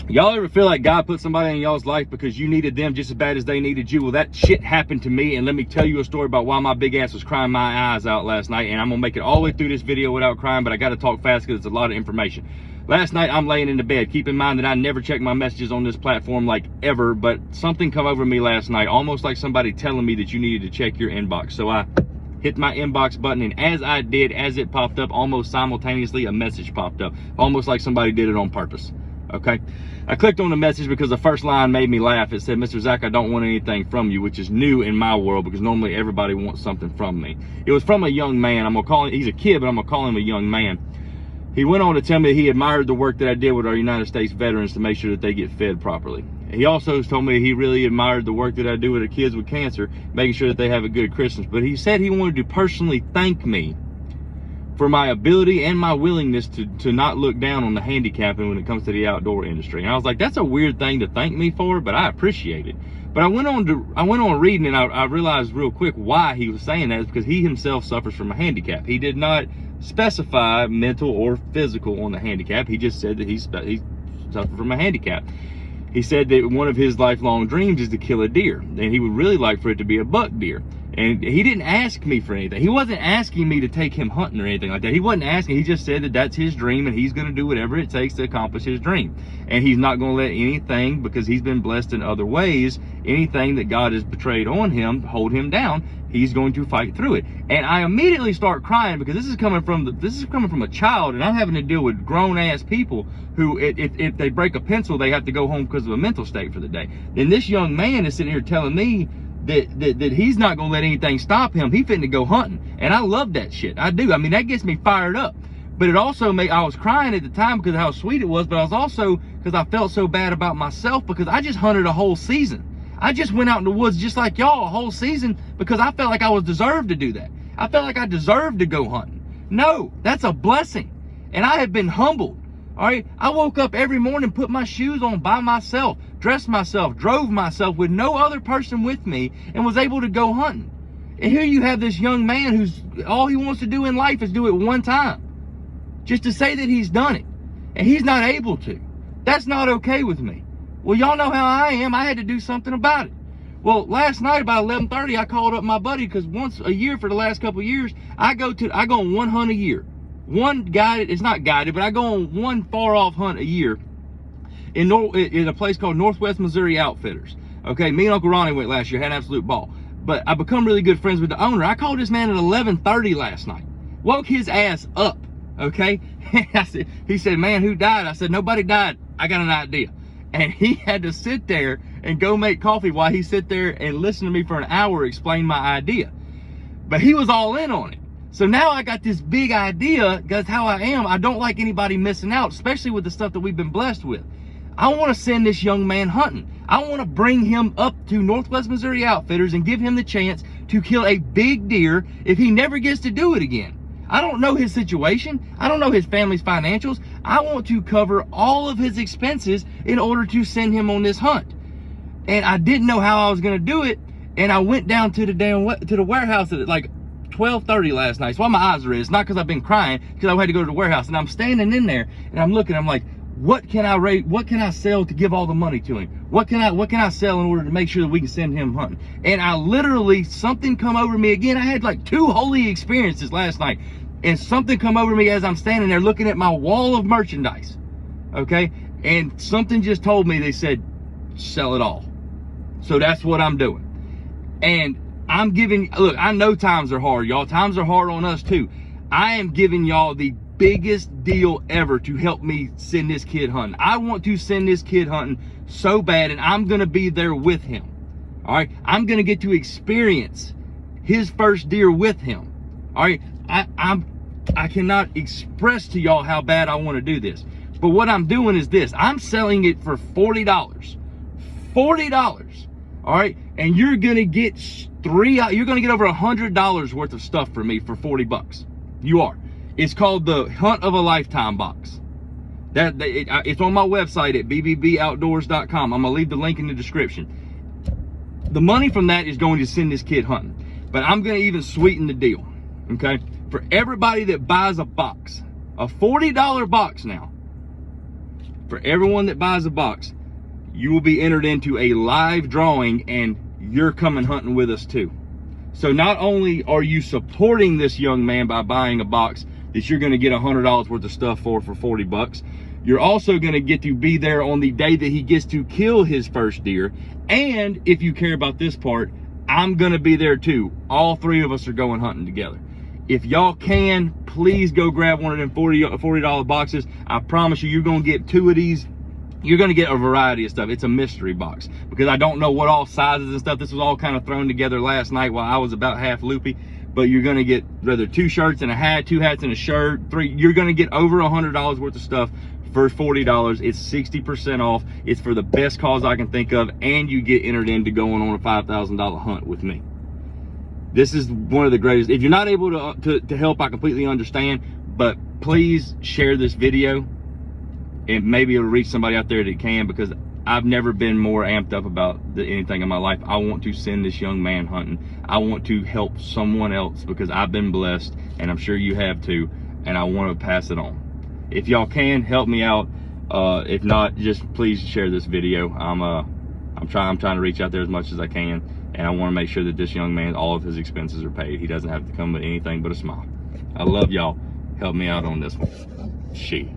Y'all ever feel like God put somebody in y'all's life because you needed them just as bad as they needed you? Well, that shit happened to me, and let me tell you a story about why my big ass was crying my eyes out last night, and I'm gonna make it all the way through this video without crying, but I gotta talk fast because it's a lot of information. Last night, I'm laying in the bed. Keep in mind that I never check my messages on this platform like ever, but something come over me last night, almost like somebody telling me that you needed to check your inbox. So I hit my inbox button, and as I did, as it popped up, almost simultaneously, a message popped up, almost like somebody did it on purpose. Okay, I clicked on the message because the first line made me laugh. It said, "Mr. Zach, I don't want anything from you," which is new in my world because normally everybody wants something from me. It was from a young man. I'm gonna call him, he's a kid, but I'm gonna call him a young man. He went on to tell me that he admired the work that I did with our United States veterans to make sure that they get fed properly. He also told me he really admired the work that I do with the kids with cancer, making sure that they have a good Christmas. But he said he wanted to personally thank me for my ability and my willingness to not look down on the handicapping when it comes to the outdoor industry. And I was like, that's a weird thing to thank me for, but I appreciate it. But I went on reading, and I realized real quick why he was saying that is because he himself suffers from a handicap. He did not specify mental or physical on the handicap. He just said that he suffered from a handicap. He said that one of his lifelong dreams is to kill a deer, and he would really like for it to be a buck deer. And he didn't ask me for anything. He wasn't asking me to take him hunting or anything like that. He wasn't asking. He just said that that's his dream, and he's going to do whatever it takes to accomplish his dream. And he's not going to let anything, because he's been blessed in other ways, anything that God has betrayed on him, hold him down. He's going to fight through it. And I immediately start crying because this is coming from a child, and I'm having to deal with grown ass people who, if they break a pencil, they have to go home because of a mental state for the day. And this young man is sitting here telling me that he's not gonna let anything stop him. He finna go hunting, and I love that shit. I do. I mean, that gets me fired up. But it also made, I was crying at the time because of how sweet it was, but I was also because I felt so bad about myself because I just hunted a whole season. I just went out in the woods just like y'all a whole season because I felt like I was deserved to do that. I felt like I deserved to go hunting. No, that's a blessing, and I have been humbled. All right, I woke up every morning, put my shoes on by myself, dressed myself, drove myself with no other person with me, and was able to go hunting. And here you have this young man who's, all he wants to do in life is do it one time. Just to say that he's done it, and he's not able to. That's not okay with me. Well, y'all know how I am. I had to do something about it. Well, last night about 11:30, I called up my buddy, because once a year for the last couple of years, I go on one hunt a year. One guided, it's not guided, but I go on one far off hunt a year in a place called Northwest Missouri Outfitters. Okay, me and Uncle Ronnie went last year, had an absolute ball. But I become really good friends with the owner. I called this man at 11:30 last night, woke his ass up. Okay, he said, "Man, who died?" I said, "Nobody died. I got an idea." And he had to sit there and go make coffee while he sit there and listen to me for an hour explain my idea. But he was all in on it. So now I got this big idea, because how I am, I don't like anybody missing out, especially with the stuff that we've been blessed with. I want to send this young man hunting. I want to bring him up to Northwest Missouri Outfitters and give him the chance to kill a big deer if he never gets to do it again. I don't know his situation. I don't know his family's financials. I want to cover all of his expenses in order to send him on this hunt. And I didn't know how I was going to do it. And I went down to the warehouse at like 12:30 last night. So why my eyes are red, it's not because I've been crying, because I had to go to the warehouse, and I'm standing in there and I'm looking, I'm like, what can I sell to give all the money to him? What can I sell in order to make sure that we can send him hunting? And I literally, something come over me again. I had like 2 holy experiences last night, and something come over me as I'm standing there looking at my wall of merchandise. Okay, and something just told me, they said, sell it all. So that's what I'm doing. And I'm giving, look, I know times are hard, y'all. Times are hard on us too. I am giving y'all the biggest deal ever to help me send this kid hunting. I want to send this kid hunting so bad, and I'm going to be there with him. All right, I'm going to get to experience his first deer with him. All right, I cannot express to y'all how bad I want to do this. But what I'm doing is this. I'm selling it for $40. $40. All right, and you're going to get you're going to get over $100 worth of stuff from me for 40 bucks. You are. It's called the Hunt of a Lifetime box. It's on my website at bbboutdoors.com. I'm going to leave the link in the description. The money from that is going to send this kid hunting. But I'm going to even sweeten the deal. Okay? For everybody that buys a box, a $40 box now, For everyone that buys a box, you will be entered into a live drawing, and you're coming hunting with us too. So not only are you supporting this young man by buying a box that you're going to get $100 worth of stuff for $40, you're also going to get to be there on the day that he gets to kill his first deer. And if you care about this part, I'm going to be there too. All three of us are going hunting together. If y'all can, please go grab one of them $40 boxes. I promise you, you're going to get 2 of these. You're going to get a variety of stuff. It's a mystery box because I don't know what all sizes and stuff. This was all kind of thrown together last night while I was about half loopy. But you're going to get rather 2 shirts and a hat, 2 hats and a shirt, 3. You're going to get over $100 worth of stuff for $40. It's 60% off. It's for the best cause I can think of, and you get entered into going on a $5,000 hunt with me. This is one of the greatest. If you're not able to help, I completely understand, but please share this video, and maybe it'll reach somebody out there that can, because I've never been more amped up about anything in my life. I want to send this young man hunting. I want to help someone else because I've been blessed, and I'm sure you have too, and I want to pass it on. If y'all can, help me out. If not, just please share this video. I'm trying to reach out there as much as I can, and I want to make sure that this young man, all of his expenses are paid. He doesn't have to come with anything but a smile. I love y'all. Help me out on this one. Shit.